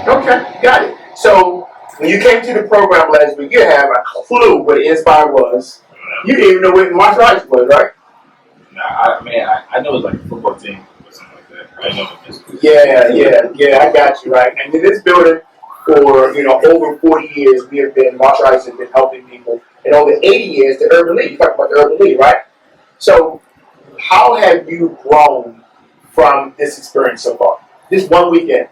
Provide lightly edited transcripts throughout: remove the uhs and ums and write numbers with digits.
Okay, got it. So when you came to the program last week, you have a clue what Inspire was. You didn't even know what martial arts was, right? Nah, I know it's like a football team or something like that. I know what this is. Yeah, I got you, right. And in this building, for over 40 years, we have been martial arts has been helping people, and over 80 years, the Urban League. You talk about the Urban League, right? So, how have you grown from this experience so far? This one weekend.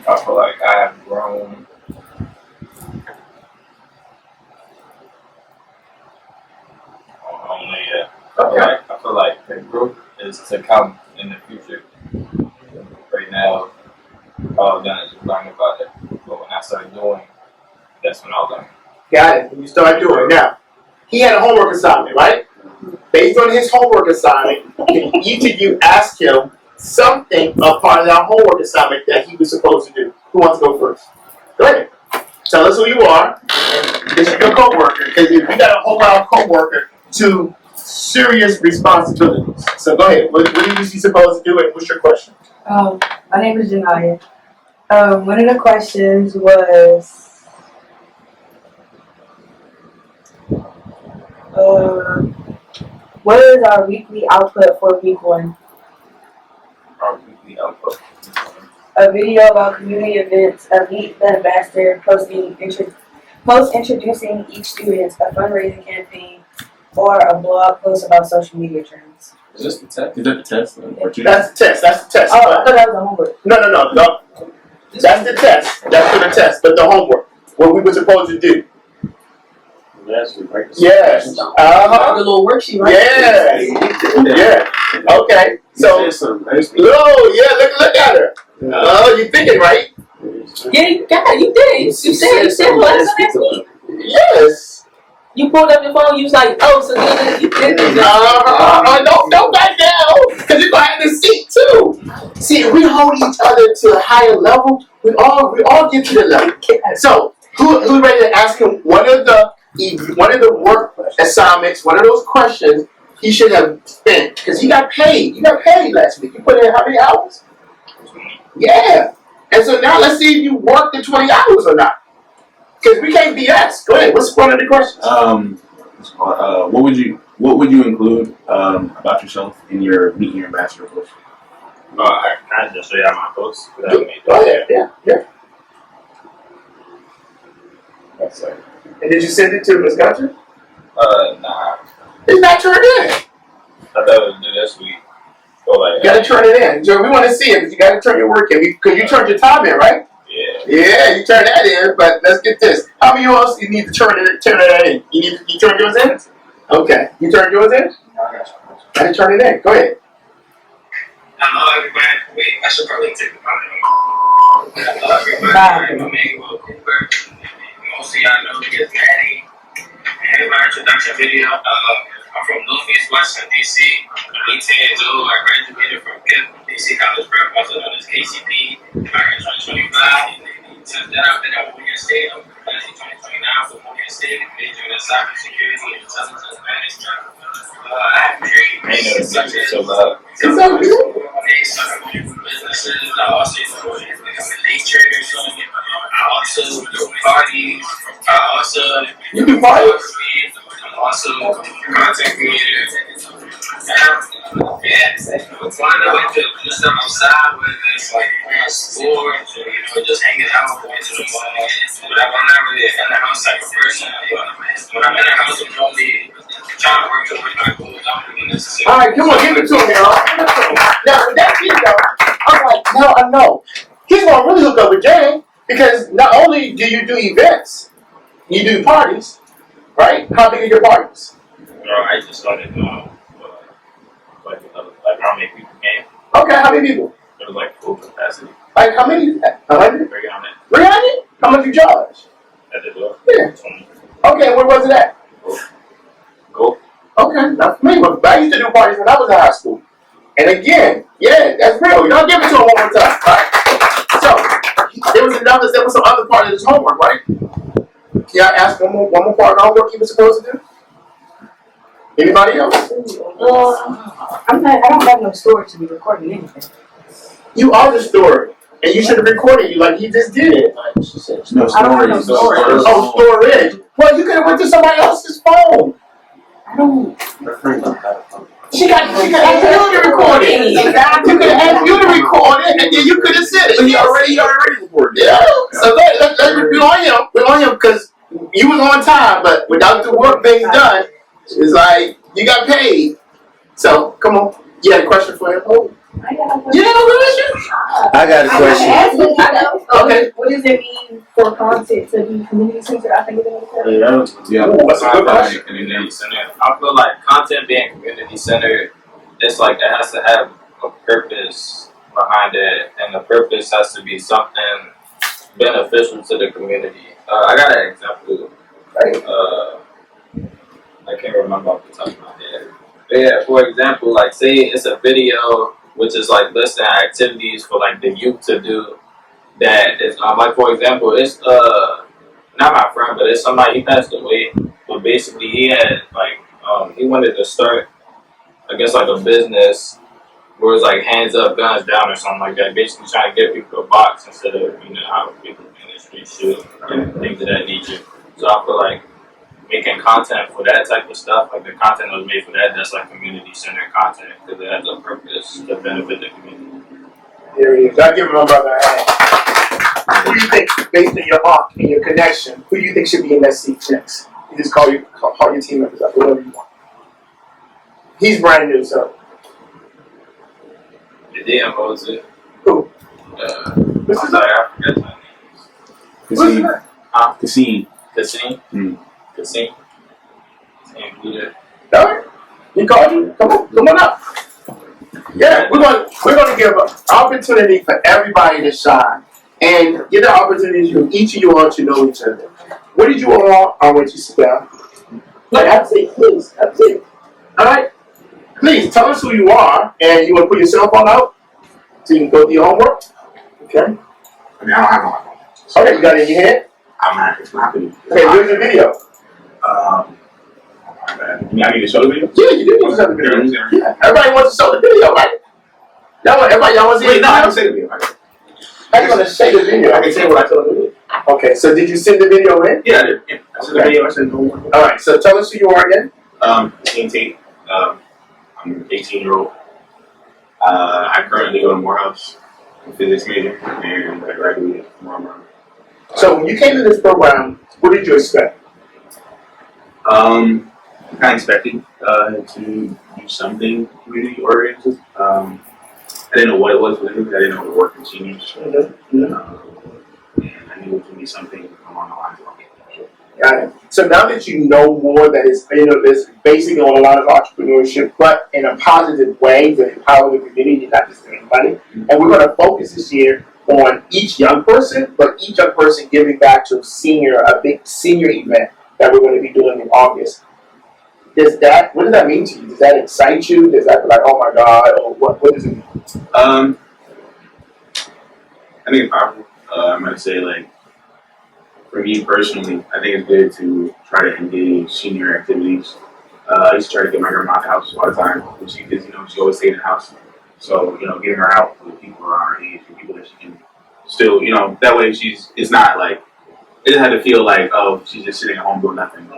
I feel like I have grown. Okay. I feel like the growth is to come in the future. Right now, all I've done is just learn about it. But when I started doing, that's when I'll learn. Got it. When you start doing it. Now, he had a homework assignment, right? Based on his homework assignment, can each of you ask him something a part of that homework assignment that he was supposed to do? Who wants to go first? Go ahead. Tell us who you are. This is your coworker, because if you got to hold our coworker to serious responsibilities. So go ahead. What is he supposed to do, and what's your question? My name is Janaya. One of the questions was, what is our weekly output for week 1? Our weekly output. A video about community events, a meet the ambassador, post introducing each student, a fundraising campaign, or a blog post about social media trends. Is this the test? Is that the test? That's the test. That's the test. Oh, I thought that was the homework. No. That's the test. That's for the test. But the homework, what we were supposed to do. Yes, we practice. Yes. The little worksheet, right? Yeah. Okay. So. Look at her. Oh, you thinking right? Yeah, you did. You said last week. Yes. You pulled up your phone. You was like, oh, so you did it. Don't back down, because you're gonna have to see too. See, if we hold each other to a higher level, we all get to the level. So, who's ready to ask him one of the work assignments, one of those questions he should have spent, because he got paid. You got paid last week. You put in how many hours? Yeah. And so now let's see if you worked the 20 hours or not. Because we can't BS. Go ahead. What's one of the questions? What would you include about yourself in your meeting your ambassador post? I kind of just show you my post. Go ahead. Yeah. That's right. And did you send it to Ms. Gotcha? Nah. It's not turned in. I thought it was due this week. You gotta turn it in. We want to see it, but you gotta turn your work in. Because you turned your time in, right? Yeah, you turn that in, but let's get this. How many else you need to turn that in? You turn yours in? Okay. You turned yours in? I didn't turn it in. Go ahead. Hello, everybody. Wait, I should probably take the phone. Hello, everybody. My name is Cooper. Most of y'all know me as Manny. And my introduction video. I'm from Northeast Washington, D.C. I'm 18 years old. I graduated from D.C. College Prep, also known as KCP, back in 2025. Since then, I've been at Morehead State. I'm class of 2029 for Morehead State, majoring in cybersecurity and intelligence management. I have degrees such as businesses. I also become a day trader. I also do parties. You do parties? I'm also a content creator. Why not do stuff outside, whether it's like sports or just hanging out, going to the mall. But I'm not really in the house type of person. But when I'm in the house, I'm normally trying to work towards my goals. I'm doing necessarily. All right, come on, give it to him, y'all. Now, that's it, though. I'm like, no, I know. He's going to really hook up with Jay, because not only do you do events, you do parties, right? How big are your parties? I just started like how many people came? Okay, how many people? It was like full capacity. Like how many? 100? 300? How much you charge? At the door? Yeah. 20. Okay, where was it at? Go. Okay, not for me, but I used to do parties when I was in high school. And again, yeah, that's real. Y'all give it to him one more time, right? So, there was some other part of his homework, right? Can y'all ask one more part of the homework he was supposed to do? Anybody else? I don't have no storage to be recording anything. You are the story, and you should have recorded you like you just did. No I don't have no stories. storage. Oh, storage. Well, you could have went to somebody else's phone. I don't. She got you to record it. Exactly. You could have asked you to record it, and then you could have said it. But he already recorded. Yeah. So we're on him. We're on him because you was on time, but without the work being done, it's like you got paid. So come on. You had a question for him? Oh. I got a question. You have a question? I got a question. I know. Okay. What does it mean for content to be community centered? I think it's Yeah. Ooh, that's a good question. Community centered. I feel like content being community centered, it's like it has to have a purpose behind it, and the purpose has to be something beneficial to the community. I got an example. I can't remember off the top of my head. But yeah, for example, like say it's a video which is like listing activities for like the youth to do. That is like for example, it's not my friend, but it's somebody, he passed away. But basically, he had like he wanted to start, I guess, like a business where it's like hands up, guns down, or something like that. Basically, trying to get people to box instead of how people in the street shoot and things of that nature. So I feel like making content for that type of stuff, like the content that was made for that, that's like community centered content because it has a purpose to benefit the community. There he is. I'll give him my brother a hand. Who do you think, based on your arc and your connection, who do you think should be in that seat next? You just call your team members up, whatever you want. He's brand new, so. The DM was it? Who? I'm sorry, I forgot my name. Cassine. Cassine? Mm. Cassine? Cassine Peter. All right. He called you. Come on up. Yeah, we're going to give an opportunity for everybody to shine and give the opportunity for each of you all to know each other. What did you all want? I want you to sit down. That's it, please. That's it. All right. Please tell us who you are, and you want to put your cell phone out so you can go do your homework. Okay. I mean, I don't have one. Okay, you got it in your head. I'm not. It's not good. Okay, where's the video? You need to show the video? Yeah, you do need to show the video. Yeah, everybody wants to show the video, right? Y'all want to see it? No, I don't say the video. How you going to say the video? I can say what I told you. Okay, so did you send the video in? Yeah, I did. Yeah. I sent the video. I sent the whole one. All right, so tell us who you are again. Tate. I'm an 18-year-old. I currently go to Morehouse, I'm a physics major, and I graduated from Morehouse. So when you came to this program, what did you expect? I kind of expected to do something community oriented. I didn't know what it was, because I didn't know what work with seniors. And I knew it would be something along the lines of Got it. So now that you know more that is basically on a lot of entrepreneurship, but in a positive way to empower the community, not just earn money. And we're going to focus this year on each young person, but each young person giving back to a big senior event that we're going to be doing in August. What does that mean to you? Does that excite you? Does that be like, oh my God, or what does it mean? I think it's powerful. I'm going to say, like, for me personally, I think it's good to try to engage senior activities. I used to try to get my grandma out the house all the time, because she always stayed in the house. So, getting her out with people around her age, with people that she can still, that way it's not like, it doesn't have to feel like, oh, she's just sitting at home doing nothing,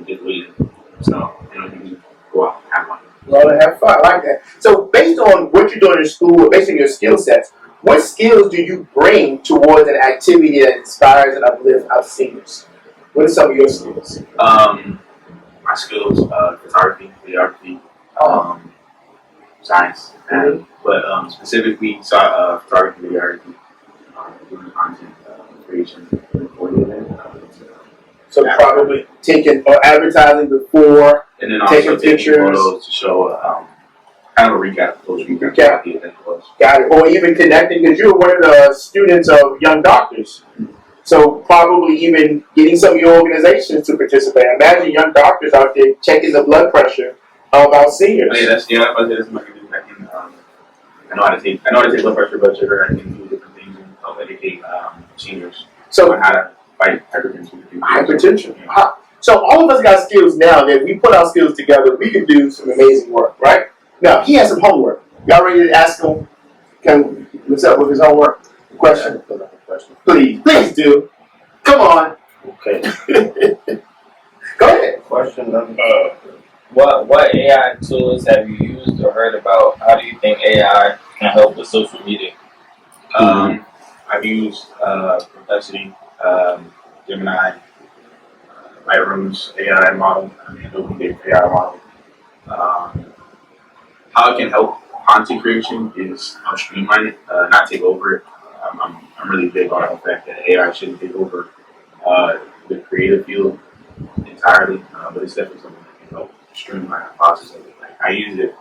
just waiting. So, you can go out and have fun. Well, have fun. I like that. So based on what you're doing in school, based on your skill sets, what skills do you bring towards an activity that inspires and uplifts our seniors? What are some of your skills? My skills, photography, videography, science, but specifically photography, videography, doing content creation, recording it. So probably taking or advertising before, and then also taking pictures, photos to show kind of a recap of those recap. The event was. Got it. Or even connecting, because you're one of the students of Young Doctors. So probably even getting some of your organizations to participate. Imagine Young Doctors out there checking the blood pressure of our seniors. Oh, yeah, that's what I can do. I know how to take blood pressure, blood sugar. I can do different things and help educate seniors on how to fight hypertension. Hypertension. Yeah. So all of us got skills now that we put our skills together, we can do some amazing work, right? Now, he has some homework. Y'all ready to ask him what's up with his homework? Question? Please do. Come on. Okay. Go ahead. Question number. What AI tools have you used or heard about? How do you think AI can help with social media? I've used Perplexity, Gemini, Lightroom's AI model, Adobe AI model. How it can help content creation is streamline it, not take over it. I'm really big on the fact that AI shouldn't take over the creative field entirely, but it's definitely something that can help streamline the process of it. Like I use it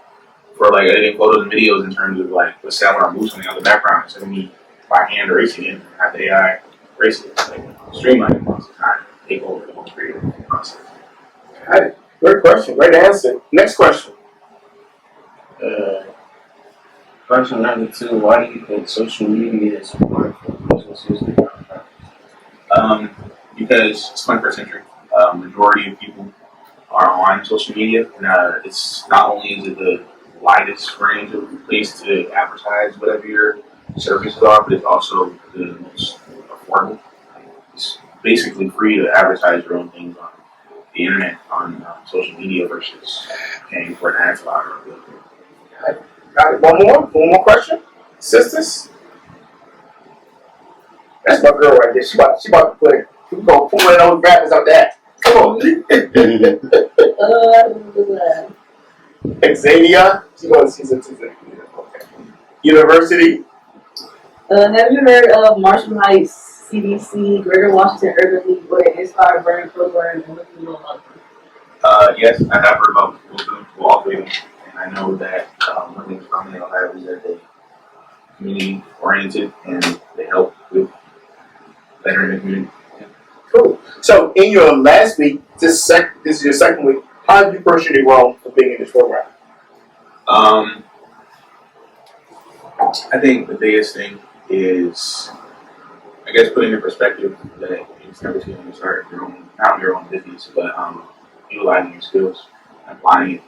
for like editing photos and videos in terms of like let's say I want to move something on the background instead of me by hand erasing it, have the AI erase it. Like streamline the process, not take over the whole creative process. Got it. Great question. Great answer. Next question. Question number 2. Why do you think social media is important for businesses and nonprofits? Because it's 21st century. Majority of people are on social media, and it's not only is it the widest range of place to advertise whatever your services are, but it's also the most affordable. It's basically free to advertise your own things on the internet, on social media versus paying for an ad spot or a billboard. Got it. One more question. Sisters? That's my girl right there. She about to play. We're going to pull in those rappers out there. Come on. Xavier. She's a Xavier. Okay. University. Have you heard of Marshall Heights, CDC, Greater Washington Urban League, where they start burning program and looking at Yes, I have heard about all three of them, and I know that one thing from the Ohio is that they community oriented and they help with bettering the community. Cool. So, in your last week, this is your second week, how have you personally grown from being in this program? I think the biggest thing is, I guess, putting in perspective that it's never too late to start your own, not your own business, but utilizing your skills, applying it.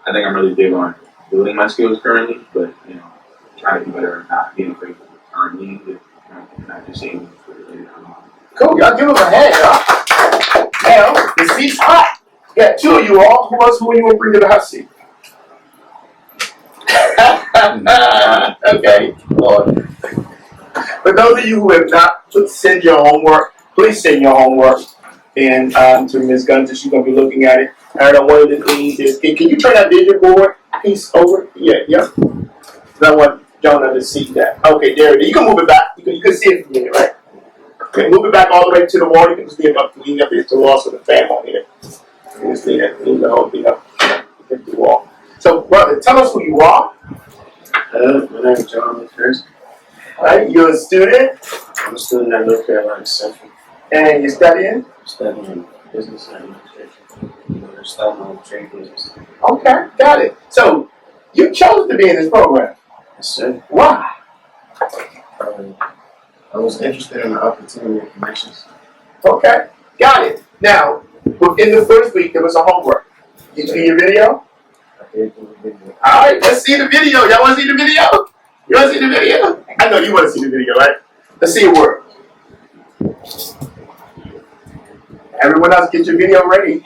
I think I'm really big on building my skills currently, but trying to be better at not being afraid to earn lead, not just saying for the later on. Cool. Y'all give him a hand, y'all. Now, the seat's hot. Got two of you all. Who you want to bring to the hot seat? Okay. For those of you who have not sent your homework, please send your homework and to Ms. Gunter. She's going to be looking at it. I know one of the things is, can you turn that vision board piece over? Yeah. I want Jonah to see that. Okay, there it is. You can move it back. You can see it from here, right? Okay, move it back all the way to the wall. You can just lean up here to the wall so the fan on here. You can just lean the whole thing up against the wall. So, brother, tell us who you are. My name is John McPherson. All right, you're a student. I'm a student at North Carolina Central. And you're studying? I'm studying business administration. We're starting on trade business. Okay, got it. So, you chose to be in this program. Yes, sir. Why? I was interested in the opportunity and connections. Okay, got it. Now, within the first week, there was a homework. Did you see your video? I did do a video. All right, let's see the video. Y'all want to see the video? You want to see the video? I know you want to see the video, right? Let's see it work. Everyone else, get your video ready.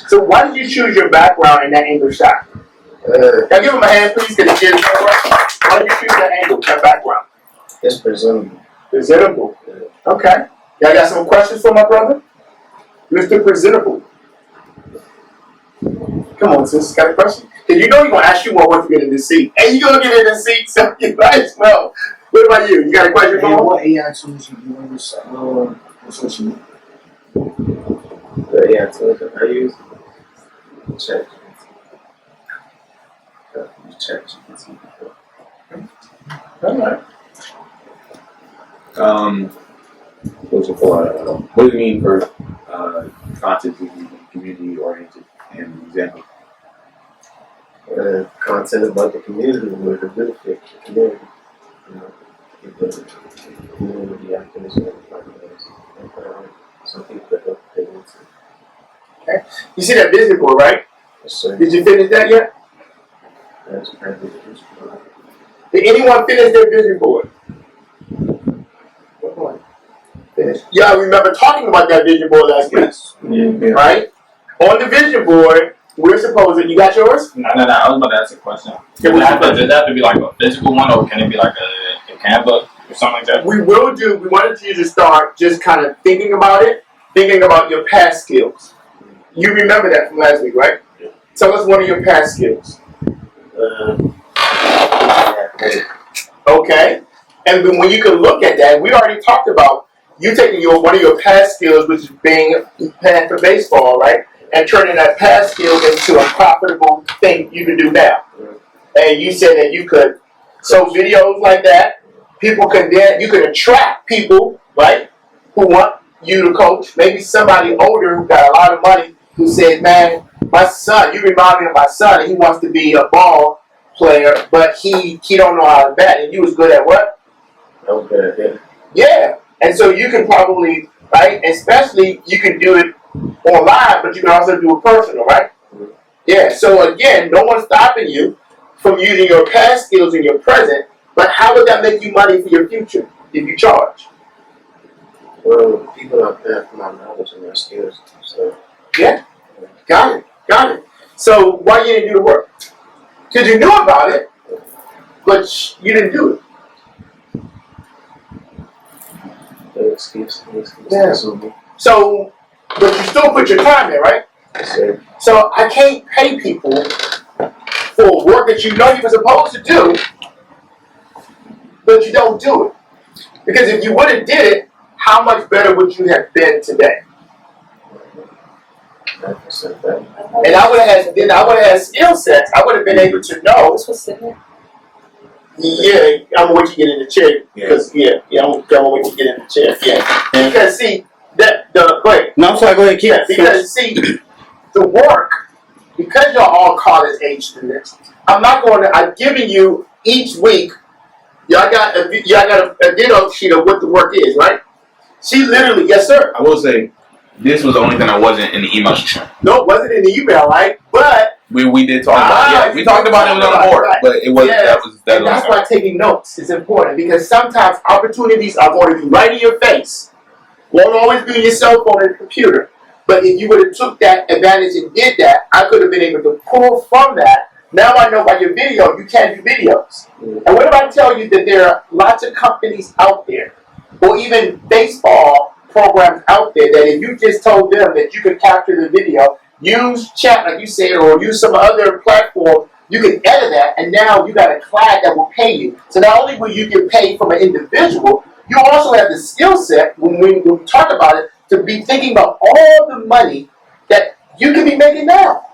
So why did you choose your background in that angle shot? Can I give him a hand, please? Can you get it right? Why did you choose that angle, that background? It's presentable. Presentable. Okay. Y'all got some questions for my brother? Mr. Presentable. Come on, sis. Got a question? Because you know he's going to ask you more once you get in this seat. And you're going to get in this seat, so you might as well. What about you? You got a question for him? What AI tools you use for social media? The AI tools that I use? ChatGPT. All right. What do you mean for content to be community oriented and example? Content about the community would benefit the community. You know, people, community activism, and some people that don't pay into. Okay. You see that vision board, right? Yes, sir. Did you finish that yet? That's probably the issue. Did anyone finish their vision board? Finish. Y'all remember talking about that vision board last week, Yeah. right? On the vision board, we're supposed to, you got yours? No. I was about to ask a question. Yeah, Does it have to be like a physical one, or can it be like a Canva or something like that? We wanted you to start just kind of thinking about it, thinking about your past skills. You remember that from last week, right? Yeah. Tell us one of your past skills. Okay. And then when you can look at that, we already talked about you taking one of your past skills, which is being playing for baseball, right? And turning that past skill into a profitable thing you can do now. And you said that you could, so videos like that, people can then, you can attract people, right, who want you to coach. Maybe somebody older who got a lot of money who said, man, my son, you remind me of my son, and he wants to be a ball player, but he don't know how to bat, and you was good at what? Okay. Yeah. And so you can probably, right, especially you can do it online, but you can also do it personal, right? Yeah. So again, no one's stopping you from using your past skills in your present, but how would that make you money for your future if you charge? Well, people out there for my knowledge and my skills. So Yeah. Got it. So why you didn't do the work? Because you knew about it, but you didn't do it. the excuse. Yeah. So, but you still put your time in, right? Yes, sir. So I can't pay people for work that you know you were supposed to do, but you don't do it. Because if you would have did it, how much better would you have been today? 9% better. And I would have had skill sets. I would have been able to know. This was sitting. Yeah, I'm gonna wait you get in the chair because I'm gonna wait you get in the chair. Yeah, because see that go ahead. No, I'm sorry. Go ahead, Yeah, because see the work, because y'all all college age students. I'm giving you each week. Y'all got a ditto sheet of what the work is, right? She literally, yes sir. I will say, this was the only thing that wasn't in the email she sent. No, it wasn't in the email, right? But We did talk about it. Yeah, we talked about it on the board, right. but it wasn't. Yeah. That That's why taking notes is important, because sometimes opportunities are going to be right in your face. Won't always be on your cell phone and computer. But if you would have took that advantage and did that, I could have been able to pull from that. Now I know by your video, you can do videos. And what if I tell you that there are lots of companies out there, or even baseball programs out there, that if you just told them that you could capture the video, use chat like you said, or use some other platform, you can edit that, and now you got a client that will pay you. So not only will you get paid from an individual, you also have the skill set, when we talk about it, to be thinking about all the money that you can be making now.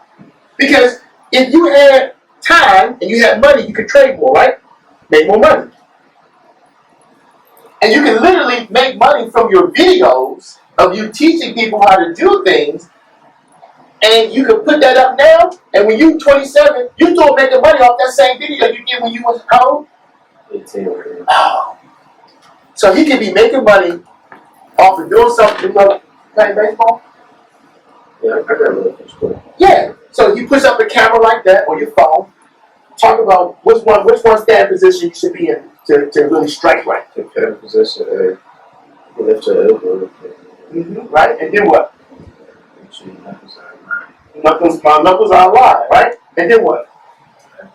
Because if you had time and you had money, you could trade more, right? Make more money. And you can literally make money from your videos of you teaching people how to do things. And you can put that up now, and when you're 27, you still making money off that same video you did when you was how old? 18 already. Oh. So he can be making money off of doing something like playing baseball? Yeah, I got a little bit. Yeah. So you push up a camera like that on your phone, talk about which one stand position you should be in to really strike right. Take that position, you lift your elbow. Right? And then what? My knuckles are alive, right? And then what?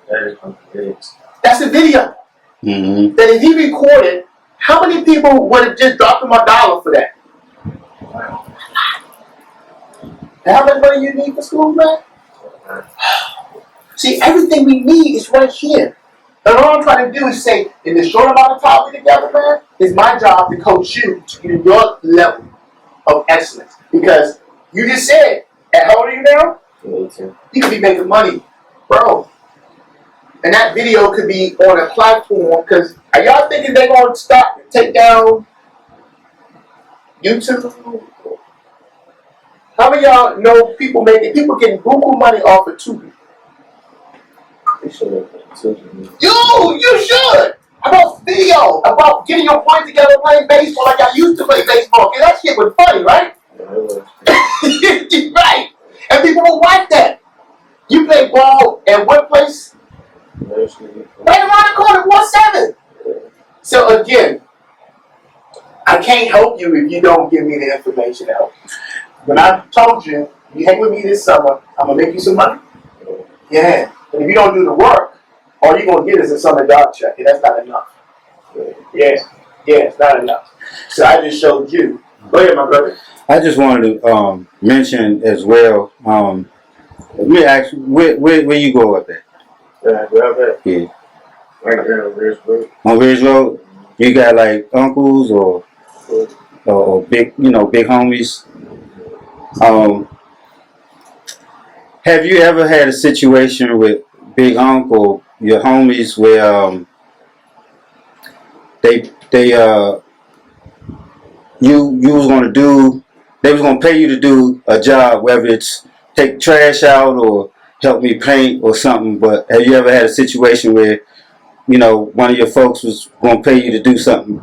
That is my legs. That's a video. Mm-hmm. That if he recorded, how many people would have just dropped him $1 for that? And how much money you need for school, man? See, everything we need is right here. And all I'm trying to do is say, in the short amount of time we're together, man, it's my job to coach you to your level of excellence. Because you just said, at how old are you now? 18. You could be making money, bro. And that video could be on a platform, because are y'all thinking they're going to stop and take down YouTube? How many of y'all know people getting buku money off of Tubi? You should have been You should. About video, about getting your boys together playing baseball like I used to play baseball. Cause that shit was funny, right? Right. And people will watch that. You play ball at what place? Right around the corner, 1-7. So again, I can't help you if you don't give me the information out. When I told you, you hang with me this summer, I'm gonna make you some money. Yeah. But if you don't do the work, all you're gonna get is a summer job check, and that's not enough. Yeah, it's not enough. So I just showed you. Go ahead, my brother. I just wanted to mention as well. Let me ask you, where you go up there? Yeah. Right there on Ridge Road. On Ridge Road, you got like uncles or big, big homies. Have you ever had a situation with big uncle, your homies, where they was gonna pay you to do a job, whether it's take trash out or help me paint or something, but have you ever had a situation where, one of your folks was gonna pay you to do something?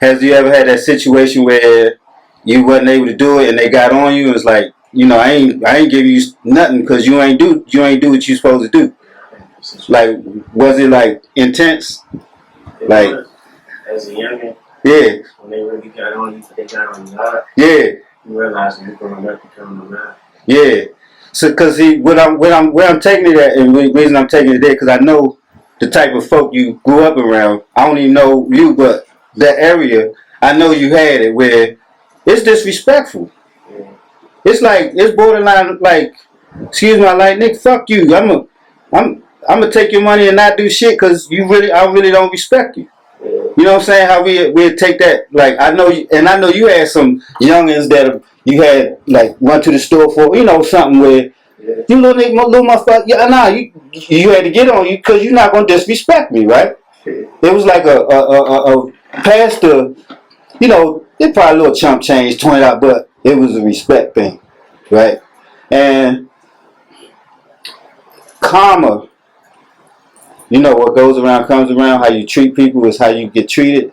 Has you ever had that situation where you wasn't able to do it and they got on you and it's like, I ain't give you nothing because you ain't do what you supposed to do? Like, was it like intense? Like, as a youngin', yeah. When they really got on you, they got on you hard. Yeah. You realize you're growing up becoming a man. Yeah. So, cause where I'm taking it at, and the reason I'm taking it there, cause I know the type of folk you grew up around. I don't even know you, but that area, I know you had it where it's disrespectful. Yeah. It's borderline like, excuse my like, Nick, fuck you. I'm gonna take your money and not do shit, cause I really don't respect you. You know what I'm saying? How we take that, like, I know you had some youngins that you had like run to the store for, something where you little motherfucker, you had to get on you because you're not gonna disrespect me, right? It was like a pastor, it probably a little chump change, $20, but it was a respect thing, right? And karma, what goes around comes around. How you treat people is how you get treated.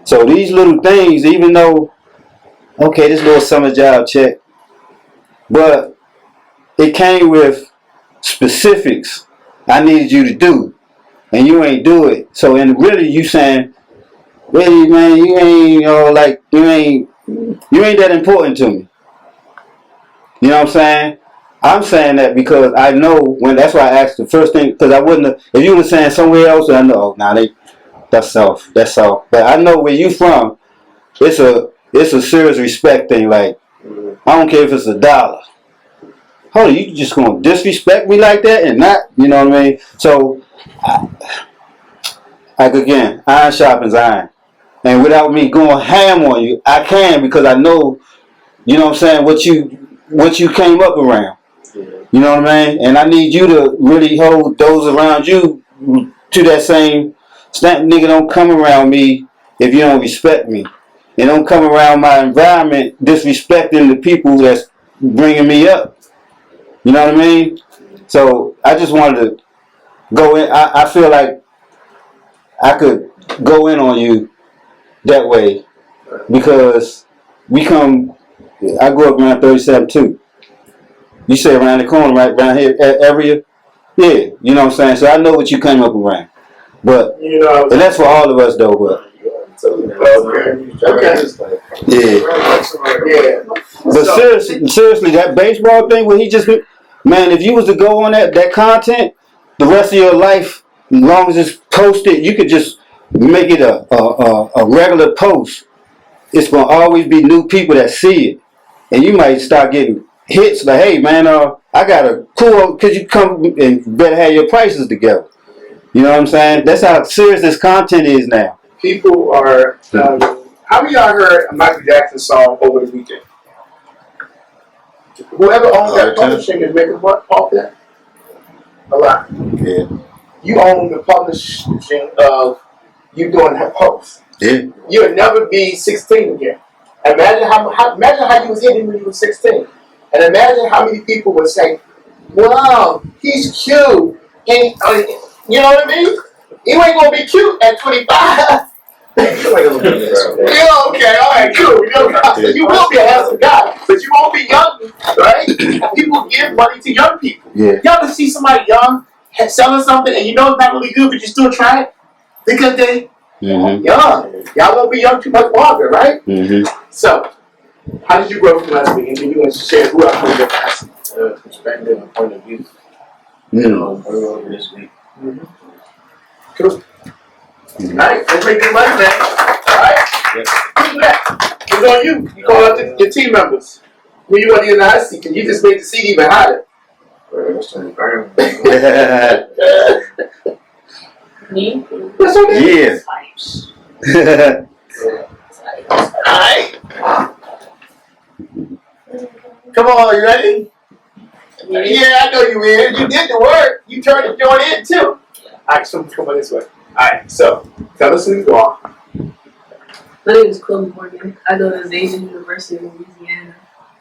So these little things, even though, okay, this little summer job check, but it came with specifics I needed you to do, and you ain't do it. So, and really, you saying, really, man, you ain't, you ain't that important to me. You know what I'm saying? I'm saying that because I know that's why I asked the first thing, because I wouldn't have, if you were saying somewhere else, I know, that's soft. But I know where you from, it's a serious respect thing. Like, I don't care if it's $1. Hold on, you just gonna disrespect me like that and not, you know what I mean? So, like again, iron sharpens iron. And without me going ham on you, I can, because I know, you know what I'm saying, what you came up around. You know what I mean? And I need you to really hold those around you to that same stand. Nigga, don't come around me if you don't respect me. And don't come around my environment disrespecting the people that's bringing me up. You know what I mean? So I just wanted to go in. I feel like I could go in on you that way because I grew up around 37 too. You say around the corner, right around here, area? Yeah, you know what I'm saying? So I know what you came up around. But, and that's for all of us though, but. Okay. Yeah. But seriously, that baseball thing where he just, man, if you was to go on that content, the rest of your life, as long as it's posted, you could just make it a regular post. It's going to always be new people that see it. And you might start getting hits like, hey, man, I got a cool, could you come and better have your prices together? You know what I'm saying? That's how serious this content is now. People are, how many of y'all heard a Michael Jackson song over the weekend? Whoever owns that publishing is making what off that? A lot. Yeah. You own the publishing of you doing that post. Yeah. You'll never be 16 again. Imagine imagine how you was hitting when you were 16. And imagine how many people would say, wow, he's cute. And, you know what I mean? You ain't gonna be cute at 25. Yeah, okay, all right, cool. So you will be a handsome guy, but you won't be young, right? People give money to young people. Yeah. Y'all can see somebody young selling something, and you know it's not really good, but you still try it because they young. Y'all won't be young too much longer, right? So, how did you grow from last week? And then you want to share who else was your class? Perspective and point of view. Earlier this week. Cool. All right, let's make this money, man. All right? Yep. Who's next? It's on you. You call out your team members. Who you want in the hot seat? Because you just made the seat even hotter. Me? That's okay. Yeah. All right. Come on, you ready? Yeah, I know you in. You did the work. You turned the joint in, too. All right, so come on this way. All right, so tell us who you are. My name is Chloe Morgan. I go to Asian University of Louisiana.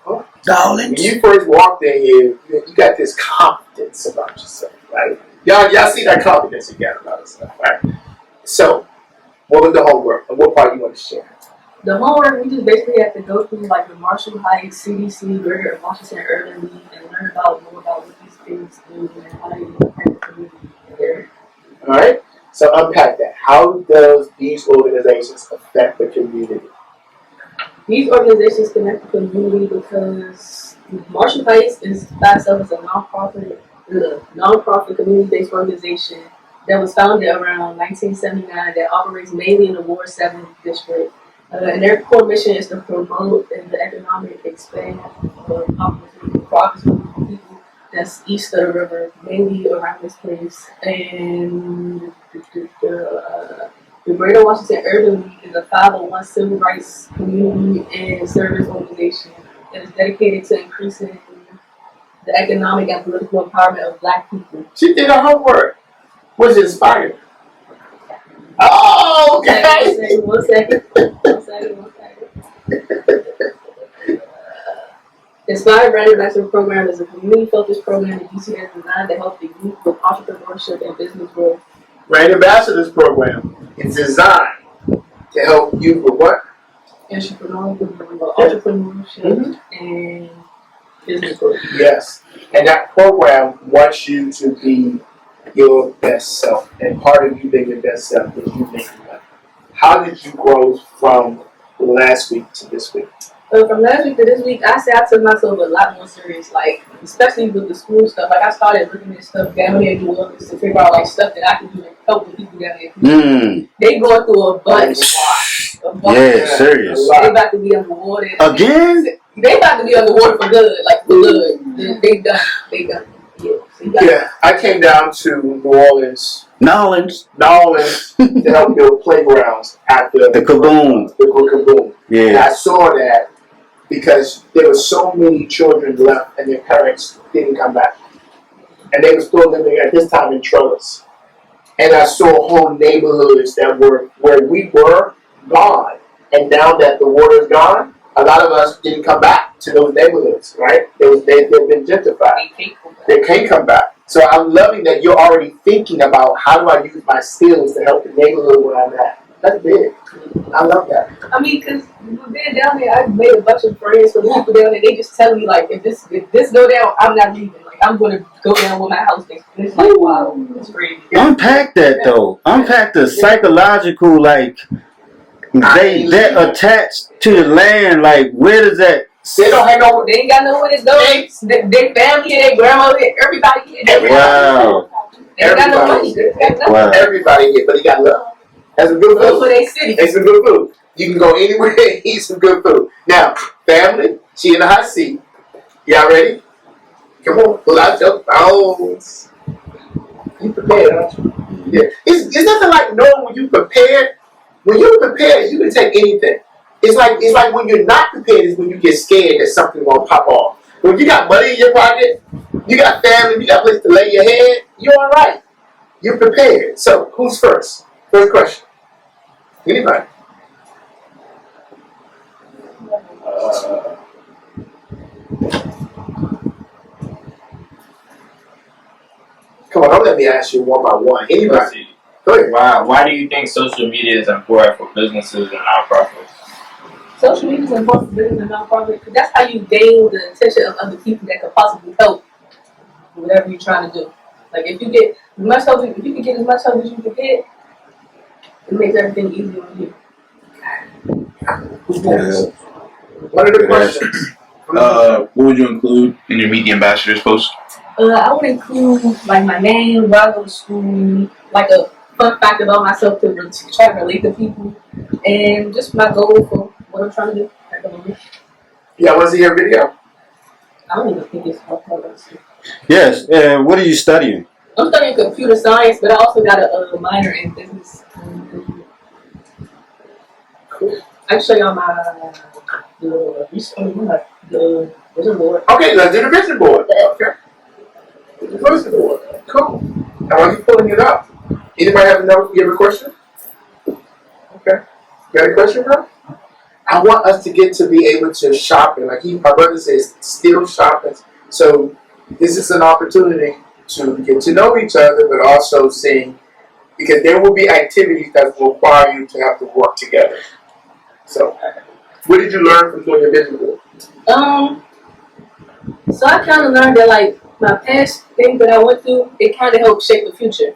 When you first walked in here, you got this confidence about yourself, right? Y'all see that confidence you got about yourself, right? So, what was the homework? And what part you want to share? The homework, we just basically have to go through like the Marshall Heights, CDC, Greater Washington Urban League, and learn more about what these things do and how they impact the community there. All right? So unpack that. How does these organizations affect the community? These organizations connect the community because Marshall Heights is by itself as a nonprofit community-based organization that was founded around 1979 that operates mainly in the Ward 7 district. And their core mission is to promote the economic expansion of opportunity for people that's east of the river, mainly around this place. And the Greater Washington Urban League is a 501 civil rights community and service organization that is dedicated to increasing the economic and political empowerment of Black people. She did her homework. Was inspired. Oh, okay. One second. Inspired Brand Ambassador Program is a community-focused program in DC that is designed to help the youth with entrepreneurship and business growth. Brand Ambassadors Program is designed to help you with what? Entrepreneurship and business growth. Yes. And that program wants you to be your best self. And part of you being your best self is you making money. How did you grow from last week to this week? From last week to this week, I say I took myself a lot more serious, like, especially with the school stuff. Like, I started looking at stuff down there in New Orleans to figure out, like, stuff that I can do to help the people down there. They going through a bunch. Yeah, serious. They about to be underwater. Again? They about to be underwater for good, like, for good. They done. Yeah, I came down to New Orleans to help build playgrounds at the Kaboom. Yeah. And I saw that because there were so many children left and their parents didn't come back. And they were still living at this time in trellis. And I saw whole neighborhoods that were where we were gone. And now that the water's gone, a lot of us didn't come back to those neighborhoods, right? They've been gentrified. They can't come back. So I'm loving that you're already thinking about how do I use my skills to help the neighborhood where I'm at. That's big. I love that. I mean, because being down there, I've made a bunch of friends from people down there. They just tell me, like, if this go down, I'm not leaving. Like, I'm going to go down with my house next. And it's like, wow, it's crazy. Unpack that, though. Unpack the psychological, like, they attached to the land. Like, where does that... They don't have no... They ain't got nowhere to go. Their family, their grandma, everybody here. Wow. They ain't got no money. Wow. Everybody here, but he got love. That's some good food. For their city. It's some good food. You can go anywhere and eat some good food. Now, family, she in the hot seat. Y'all ready? Come on, pull out your phones. You prepared, aren't you? Yeah. It's nothing like knowing when you prepared. When you're prepared, you can take anything. It's like when you're not prepared is when you get scared that something won't pop off. When you got money in your pocket, you got family, you got a place to lay your head, you're all right. You're prepared. So, who's first? First question. Anybody? Come on, don't let me ask you one by one. Anybody? Go ahead. Why do you think social media is important for businesses and nonprofits? Social media is important for business and nonprofit because that's how you gain the attention of other people that could possibly help whatever you're trying to do. Like if you get as much help, if you can get as much help as you can get, it makes everything easier on you. What are the questions? What would you include in your media ambassadors post? I would include like my name, where I go to school, like a fun fact about myself to try to relate to people, and just my goal for what I'm trying to do at the moment. Yeah, want to see your video? I don't even think it's hard. Yes. What are you studying? I'm studying computer science, but I also got a minor in business. Cool. I can show y'all the vision board. Okay, let's do the vision board. Okay. The vision board. Cool. Now, while you pulling it up, anybody have a question? Okay. Got a question, bro? I want us to get to be able to shop and my brother says, still shopping. So this is an opportunity to get to know each other, but also seeing, because there will be activities that will require you to have to work together. So, what did you learn from doing your vision board? So I kind of learned that like my past things that I went through, it kind of helped shape the future.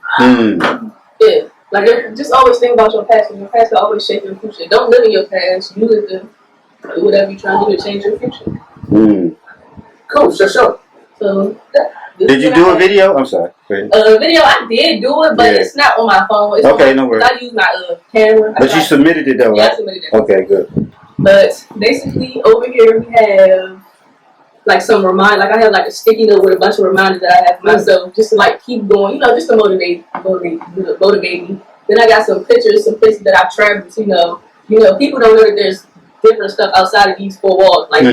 Yeah, like just always think about your past, and your past will always shape your future. Don't live in your past. Use it to do whatever you're trying to do to change your future. Cool, sure. So. Did you do a video? I'm sorry. Video, I did do it, but it's not on my phone. It's okay, no worries. I use my camera. But you submitted it though, right? Yeah, I submitted it. Okay, good. But basically, over here we have like some like I have like a sticky note with a bunch of reminders that I have for myself, just to like keep going, just to motivate me. Then I got some pictures, some places that I've traveled to. People don't know that there's different stuff outside of these four walls. Like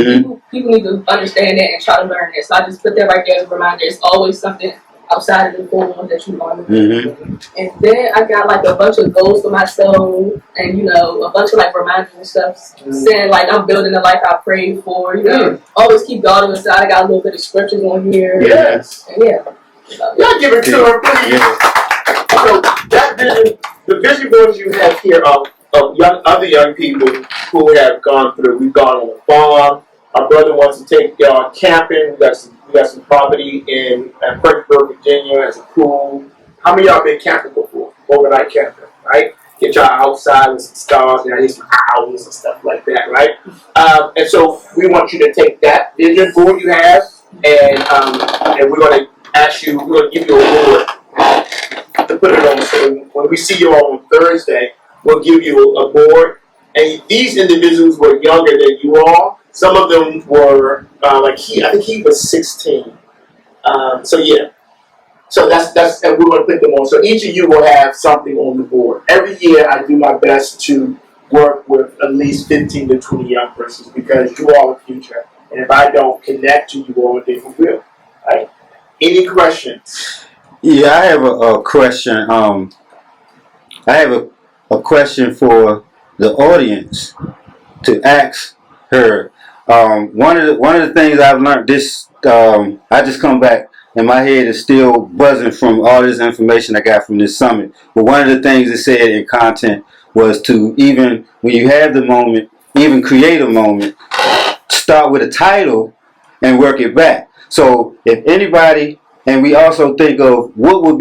people need to understand that and try to learn that. So I just put that right there as a reminder. It's always something outside of the four walls that you learn. And then I got like a bunch of goals for myself, and a bunch of like reminders and stuff, saying like I'm building the life I prayed for. Always keep God on the side. I got a little bit of scriptures on here. Yes. And y'all give it to her, please. So that vision, the vision boards you have here of other young people who have gone through. We've gone on a farm. Our brother wants to take y'all camping. We got some property in Fredericksburg, Virginia. As a pool. How many of y'all been camping before? Overnight camping, right? Get y'all outside with some stars and some owls and stuff like that, right? And so we want you to take that vision board you have, and we're going to ask you. We're going to give you a board to put it on. So when we see you all on Thursday, we'll give you a board. And these individuals were younger than you all. Some of them were I think he was 16. So yeah. So that's and we're going to put them on. So each of you will have something on the board. Every year I do my best to work with at least 15 to 20 young persons because you all are the future. And if I don't connect to you all, then who will? Right? Any questions? Yeah, I have a question. I have a question for the audience to ask her. One of the things I've learned I just come back and my head is still buzzing from all this information I got from this summit. But one of the things it said in content was to, even when you have the moment, even create a moment, start with a title and work it back. So if anybody, and we also think of what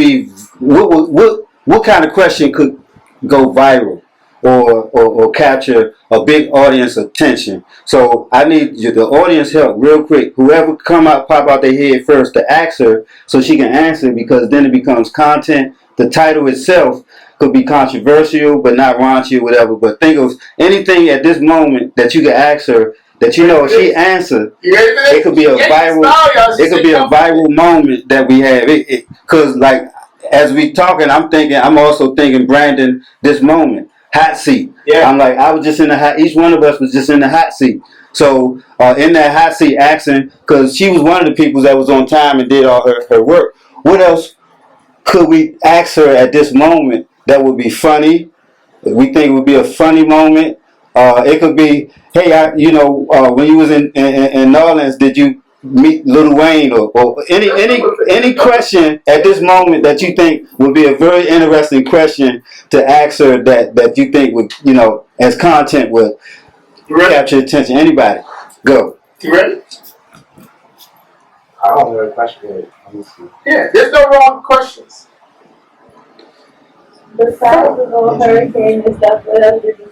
kind of question could go viral or capture a big audience attention. So I need the audience help real quick. Whoever pop out their head first to ask her so she can answer, because then it becomes content. The title itself could be controversial but not raunchy or whatever. But think of anything at this moment that you can ask her that if she answered, it could be a viral. It could be a viral moment that we have. Because like as we talking, I'm also thinking Brandon this moment. Hot seat. Yeah. I'm like, I was just in the hot. Each one of us was just in the hot seat. So in that hot seat, asking, because she was one of the people that was on time and did all her work. What else could we ask her at this moment that would be funny? We think it would be a funny moment, It could be, hey, when you was in New Orleans, did you meet Lil Wayne or any question at this moment that you think would be a very interesting question to ask her that you think would, as content would capture attention. Anybody, go. You ready? I don't know the question. Let me see. Yeah, there's no wrong questions. Besides the whole hurricane and stuff, what else did you